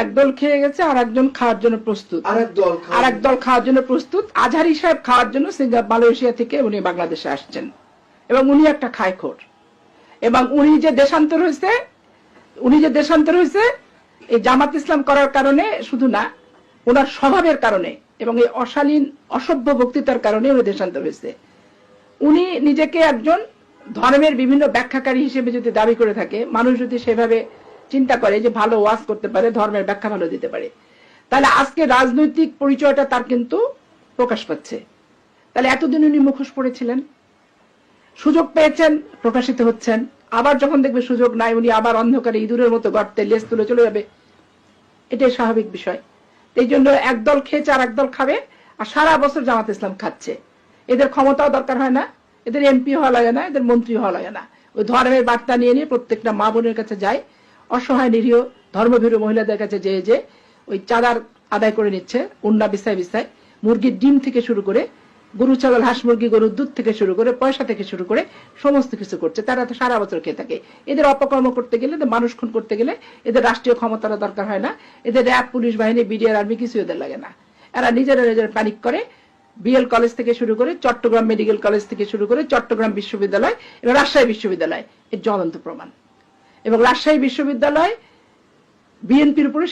একদল খেয়ে গেছে, আর একজন খাওয়ার জন্য প্রস্তুত, আর একদল খাওয়ার জন্য প্রস্তুত। আজহারি সাহেব খাওয়ার জন্য মালয়েশিয়া থেকে উনি বাংলাদেশে আসছেন, এবং উনি একটা খায়খোর। এবং উনি যে দেশান্তর হয়েছে এই জামাত ইসলাম করার কারণে শুধু না, ওনার স্বভাবের কারণে এবং এই অশালীন অসভ্য বক্তৃতার কারণে উনি দেশান্তর হয়েছে। উনি নিজেকে একজন ধর্মের বিভিন্ন ব্যাখ্যাকারী হিসেবে যদি দাবি করে থাকে, মানুষ যদি সেভাবে চিন্তা করে যে ভালো ওয়াজ করতে পারে, ধর্মের ব্যাখ্যা ভালো দিতে পারে, তাহলে আজকে রাজনৈতিক পরিচয়টা তার কিন্তু প্রকাশ পাচ্ছে। তাহলে এতদিন উনি মুখোশ পড়েছিলেন, সুযোগ পেয়েছেন, প্রকাশিত হচ্ছেন। আবার যখন দেখবে সুযোগ নাই, উনি আবার অন্ধকারে ইঁদুরের মতো গর্তে লেজ তুলে চলে যাবে। এটাই স্বাভাবিক বিষয়। এই জন্য একদল খেয়েছে আর একদল খাবে, আর সারা বছর জামাত ইসলাম খাচ্ছে। এদের ক্ষমতাও দরকার হয় না, এদের এমপি হওয়া লাগে না, এদের মন্ত্রী হওয়া লাগে না। ওই ধর্মের বার্তা নিয়ে নিয়ে প্রত্যেকটা মা বোনের কাছে যায়, অসহায় নিরীহ ধর্মভীরু মহিলাদের কাছে যে ওই চাঁদার আদায় করে নিচ্ছে, উন্না বিছায় বিছায়, মুরগির ডিম থেকে শুরু করে গরু ছাগল হাঁস মুরগি গরুর দুধ থেকে শুরু করে পয়সা থেকে শুরু করে সমস্ত কিছু করছে। তারা তো সারা বছর খেয়ে থাকে। এদের অপকর্ম করতে গেলে, মানুষ খুন করতে গেলে এদের রাষ্ট্রীয় ক্ষমতার দরকার হয় না, এদের র্যাব, পুলিশ বাহিনী, বিডিআর, আর্মি কিছু এদের লাগে না। এরা নিজেরা প্যানিক করে। বিএল কলেজ থেকে শুরু করে চট্টগ্রাম মেডিকেল কলেজ থেকে শুরু করে চট্টগ্রাম বিশ্ববিদ্যালয় এবং রাজশাহী বিশ্ববিদ্যালয় এর জ্বলন্ত প্রমাণ। এবং রাজশাহী বিশ্ববিদ্যালয় বিএনপির উপরে